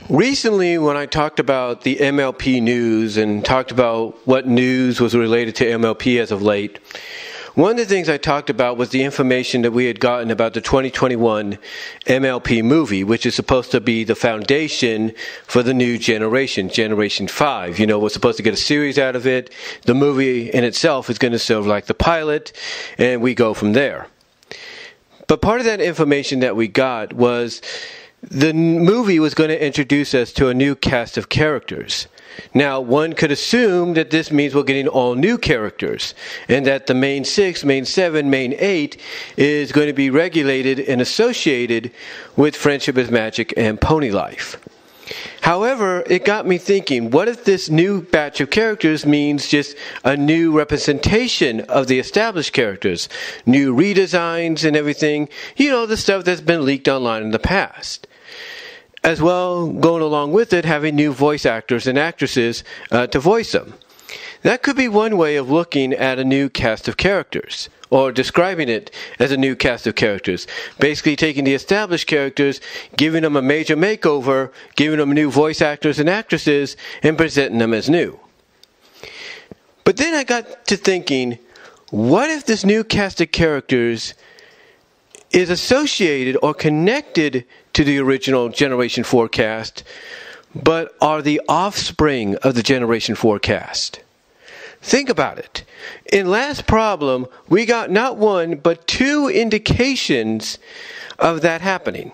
Recently, when I talked about the MLP news and talked about what news was related to MLP as of late, one of the things I talked about was the information that we had gotten about the 2021 MLP movie, which is supposed to be the foundation for the new generation, Generation 5. You know, we're supposed to get a series out of it. The movie in itself is going to serve like the pilot, and we go from there. But part of that information that we got was the movie was going to introduce us to a new cast of characters. Now, one could assume that this means we're getting all new characters, and that the main 6, main 7, main 8 is going to be regulated and associated with Friendship is Magic and Pony Life. However, it got me thinking, what if this new batch of characters means just a new representation of the established characters, new redesigns and everything, you know, the stuff that's been leaked online in the past. As well, going along with it, having new voice actors and actresses to voice them. That could be one way of looking at a new cast of characters, or describing it as a new cast of characters. Basically taking the established characters, giving them a major makeover, giving them new voice actors and actresses, and presenting them as new. But then I got to thinking, what if this new cast of characters is associated or connected to the original Generation 4 cast, but are the offspring of the Generation 4 cast? Think about it. In Last Problem, we got not one, but 2 indications of that happening.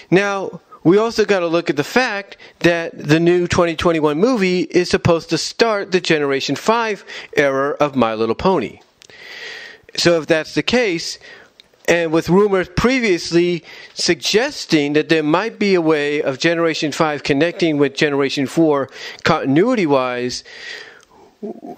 Now, we also got to look at the fact that the new 2021 movie is supposed to start the Generation 5 era of My Little Pony. So if that's the case, and with rumors previously suggesting that there might be a way of Generation 5 connecting with Generation 4 continuity-wise,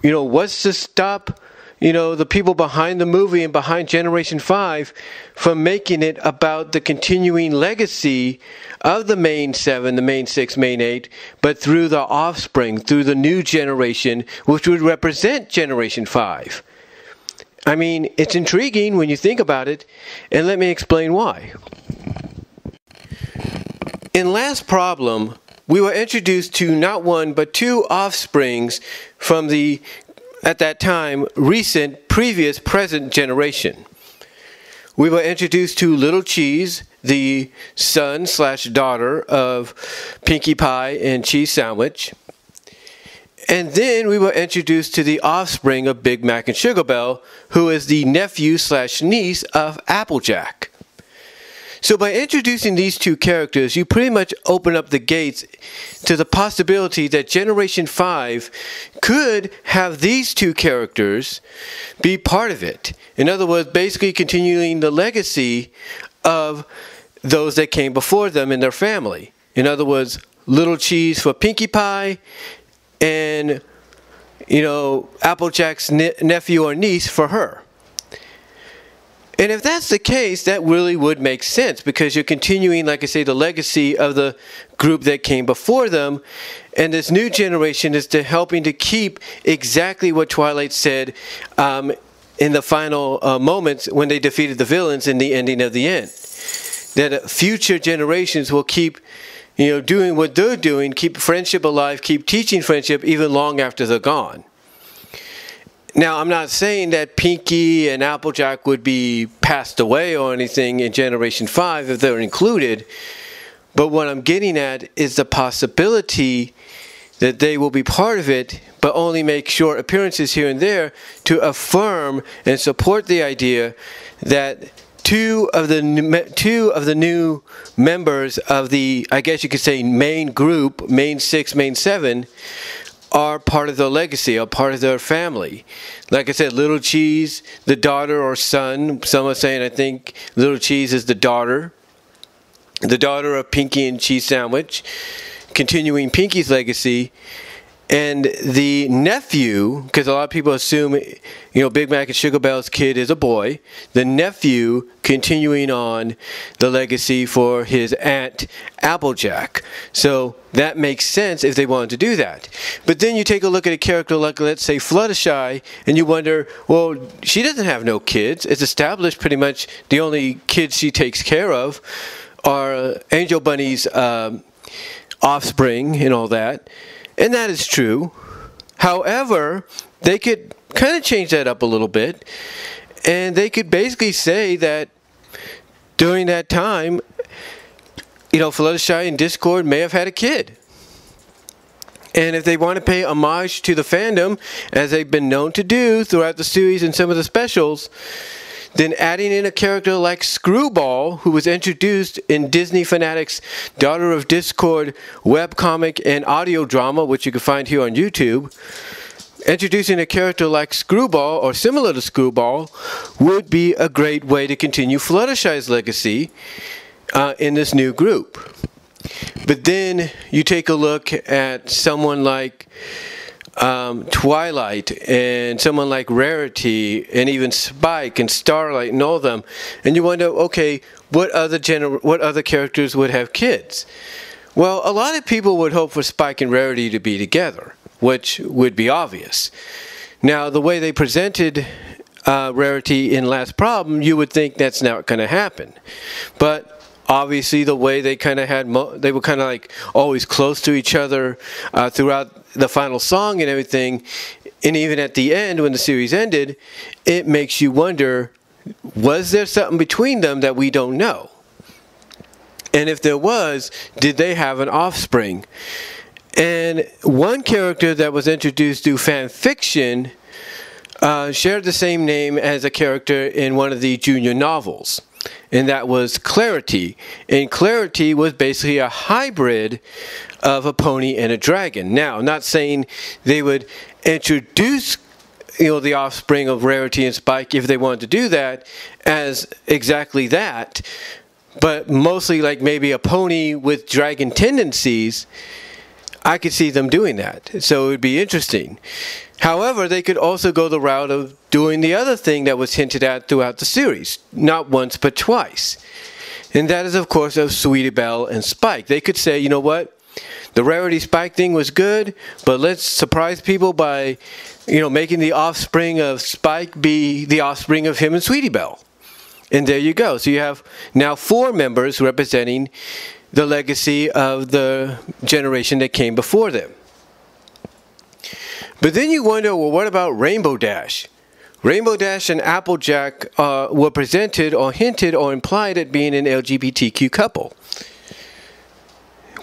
you know, what's to stop, you know, the people behind the movie and behind Generation 5 from making it about the continuing legacy of the main 7, the main 6, main 8, but through the offspring, through the new generation, which would represent Generation 5? I mean, it's intriguing when you think about it, and let me explain why. In Last Problem, we were introduced to not one, but 2 offsprings from the, at that time, recent, previous, present generation. We were introduced to Little Cheese, the son/daughter of Pinkie Pie and Cheese Sandwich. And then we were introduced to the offspring of Big Mac and Sugar Belle, who is the nephew/niece of Applejack. So by introducing these 2 characters, you pretty much open up the gates to the possibility that Generation 5 could have these 2 characters be part of it. In other words, basically continuing the legacy of those that came before them in their family. In other words, Little Cheese for Pinkie Pie, and, you know, Applejack's nephew or niece for her. And if that's the case, that really would make sense, because you're continuing, like I say, the legacy of the group that came before them, and this new generation is helping to keep exactly what Twilight said in the final moments when they defeated the villains in the ending of the end. That future generations will keep, you know, doing what they're doing, keep friendship alive, keep teaching friendship even long after they're gone. Now, I'm not saying that Pinkie and Applejack would be passed away or anything in Generation 5 if they're included, but what I'm getting at is the possibility that they will be part of it, but only make short appearances here and there to affirm and support the idea that two of the new members of the, I guess you could say, main group, main 6, main 7, are part of their legacy, are part of their family. Like I said, Little Cheese, the daughter or son. Some are saying, I think Little Cheese is the daughter of Pinkie and Cheese Sandwich, continuing Pinkie's legacy. And the nephew, because a lot of people assume, you know, Big Mac and Sugar Belle's kid is a boy. The nephew continuing on the legacy for his aunt Applejack. So that makes sense if they wanted to do that. But then you take a look at a character like, let's say, Fluttershy, and you wonder, well, she doesn't have no kids. It's established pretty much the only kids she takes care of are Angel Bunny's offspring and all that, and that is true. However, they could kind of change that up a little bit, and they could basically say that during that time, Fluttershy and Discord may have had a kid. And if they want to pay homage to the fandom, as they've been known to do throughout the series and some of the specials, then adding in a character like Screwball, who was introduced in Disney Fanatics' Daughter of Discord webcomic and audio drama, which you can find here on YouTube, introducing a character like Screwball, or similar to Screwball, would be a great way to continue Fluttershy's legacy in this new group. But then you take a look at someone like Twilight and someone like Rarity and even Spike and Starlight and all of them, and you wonder, okay, what other characters would have kids? Well, a lot of people would hope for Spike and Rarity to be together, which would be obvious. Now, the way they presented Rarity in Last Problem, you would think that's not going to happen. But obviously, the way they kind of they were kind of like always close to each other throughout the final song and everything, and even at the end when the series ended, it makes you wonder, was there something between them that we don't know? And if there was, did they have an offspring? And one character that was introduced through fan fiction shared the same name as a character in one of the junior novels, and that was Clarity. And Clarity was basically a hybrid of a pony and a dragon. Now, I'm not saying they would introduce the offspring of Rarity and Spike, if they wanted to do that, as exactly that, but mostly like maybe a pony with dragon tendencies. I could see them doing that, so it would be interesting. However, they could also go the route of doing the other thing that was hinted at throughout the series, not once but twice. And that is, of course, of Sweetie Belle and Spike. They could say, you know what, the Rarity Spike thing was good, but let's surprise people by, making the offspring of Spike be the offspring of him and Sweetie Belle. And there you go. So you have now 4 members representing the legacy of the generation that came before them. But then you wonder, well, what about Rainbow Dash? Rainbow Dash and Applejack were presented or hinted or implied at being an LGBTQ couple.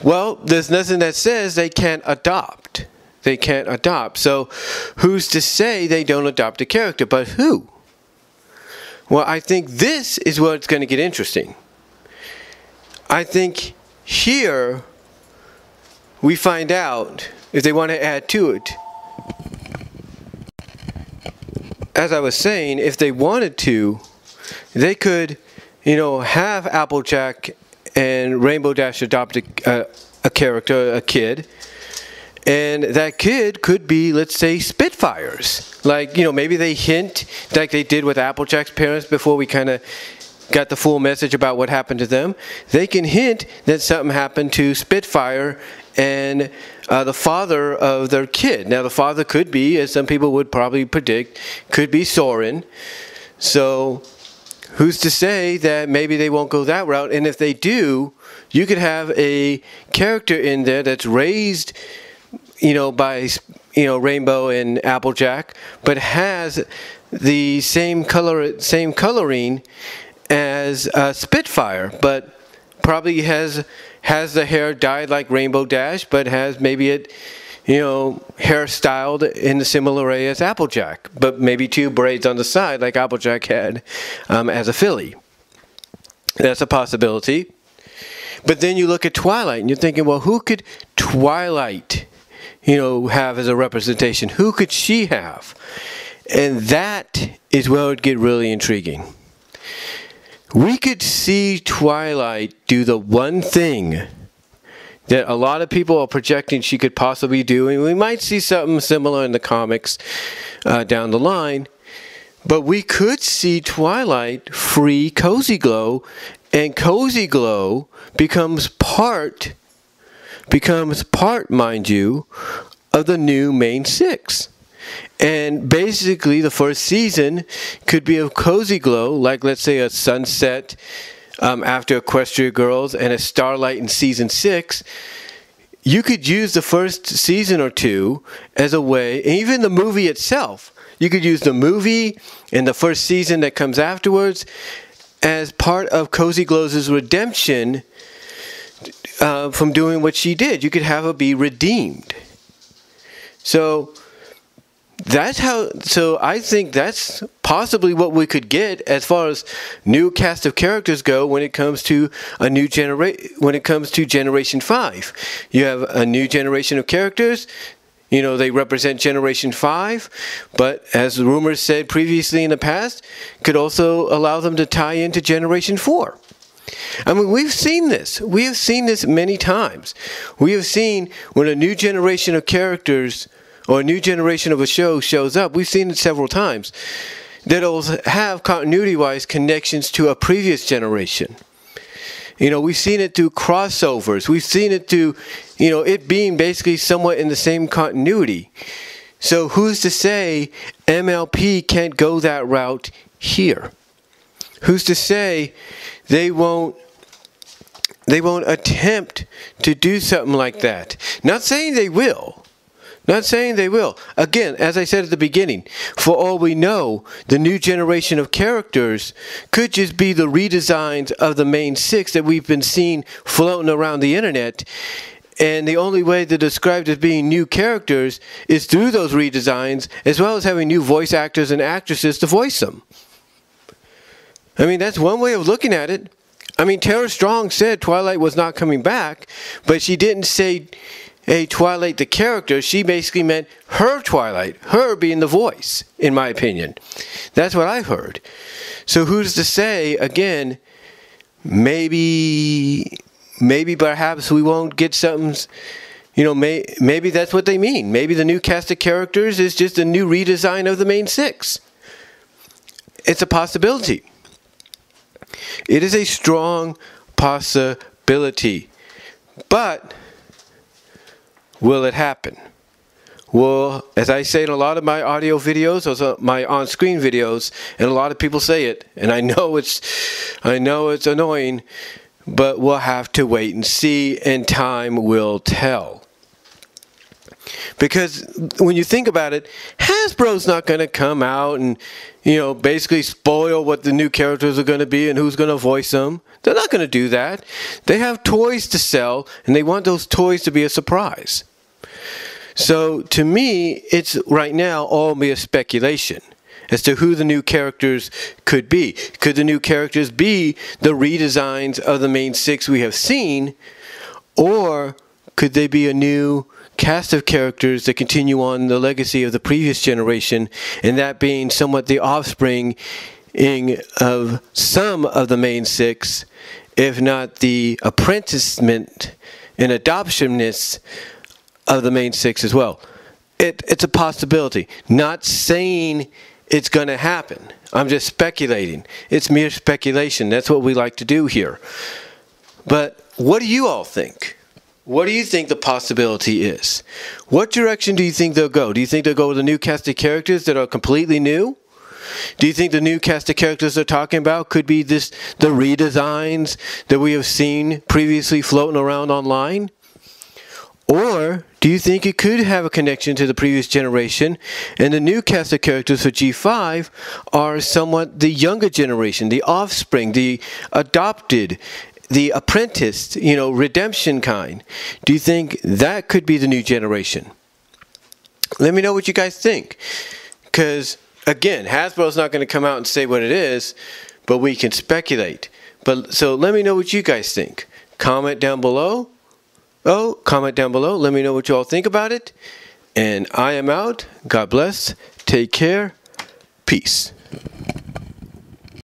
Well, there's nothing that says they can't adopt. They can't adopt. So who's to say they don't adopt a character? But who? Well, I think this is where it's going to get interesting. I think here we find out if they want to add to it. As I was saying, if they wanted to, they could, have Applejack and Rainbow Dash adopt a character, a kid, and that kid could be, let's say, Spitfires. Like, maybe they hint, like they did with Applejack's parents before we kind of got the full message about what happened to them. They can hint that something happened to Spitfire and the father of their kid. Now, the father could be, as some people would probably predict, could be Soren. So who's to say that maybe they won't go that route? And if they do, you could have a character in there that's raised, by, Rainbow and Applejack, but has the same coloring as Spitfire, but probably has the hair dyed like Rainbow Dash, but has maybe it, hairstyled in the similar way as Applejack, but maybe 2 braids on the side like Applejack had as a filly. That's a possibility. But then you look at Twilight, and you're thinking, well, who could Twilight, have as a representation? Who could she have? And that is where it would get really intriguing. We could see Twilight do the one thing that a lot of people are projecting she could possibly do, and we might see something similar in the comics down the line, but we could see Twilight free Cozy Glow, and Cozy Glow becomes part, mind you, of the new main 6. And basically, the first season could be of Cozy Glow, like, let's say, a Sunset after Equestria Girls, and a Starlight in season 6. you could use the first season or two as a way, and even the movie itself, you could use the movie and the first season that comes afterwards as part of Cozy Glow's redemption from doing what she did. You could have her be redeemed. So I think that's possibly what we could get as far as new cast of characters go when it comes to Generation 5. You have a new generation of characters. You know, they represent Generation 5, but as the rumors said previously in the past, could also allow them to tie into Generation 4. I mean, we've seen this. We have seen this many times. We have seen when a new generation of characters or a new generation of a show shows up, we've seen it several times, that it'll have continuity-wise connections to a previous generation. You know, we've seen it through crossovers. We've seen it through, you know, it being basically somewhat in the same continuity. So who's to say MLP can't go that route here? Who's to say they won't attempt to do something like that? Not saying they will. Not saying they will. Again, as I said at the beginning, for all we know, the new generation of characters could just be the redesigns of the main 6 that we've been seeing floating around the internet. And the only way to describe it as being new characters is through those redesigns, as well as having new voice actors and actresses to voice them. I mean, that's one way of looking at it. I mean, Tara Strong said Twilight was not coming back, but she didn't say, hey, Twilight the character. She basically meant her Twilight, her being the voice, in my opinion. That's what I heard. So who's to say, again, maybe perhaps we won't get something, you know, maybe that's what they mean. Maybe the new cast of characters is just a new redesign of the main 6. It's a possibility. It is a strong possibility. But will it happen? Well, as I say in a lot of my audio videos, also my on-screen videos, and a lot of people say it, and I know it's annoying, but we'll have to wait and see, and time will tell. Because when you think about it, Hasbro's not going to come out and, you know, basically spoil what the new characters are going to be and who's going to voice them. They're not going to do that. They have toys to sell, and they want those toys to be a surprise. So to me, it's right now all mere speculation as to who the new characters could be. Could the new characters be the redesigns of the main 6 we have seen, or could they be a new cast of characters that continue on the legacy of the previous generation, and that being somewhat the offspring of some of the main 6, if not the apprenticement and adoptionness of the main 6 as well. It's a possibility. Not saying it's going to happen. I'm just speculating. It's mere speculation. That's what we like to do here. But what do you all think? What do you think the possibility is? What direction do you think they'll go? Do you think they'll go with a new cast of characters that are completely new? Do you think the new cast of characters they're talking about could be the redesigns that we have seen previously floating around online? Or do you think it could have a connection to the previous generation, and the new cast of characters for G5 are somewhat the younger generation, the offspring, the adopted, the apprenticed, you know, redemption kind? Do you think that could be the new generation? Let me know what you guys think. Because, again, Hasbro's not going to come out and say what it is, but we can speculate. So let me know what you guys think. Comment down below. Comment down below. Let me know what you all think about it. And I am out. God bless. Take care. Peace.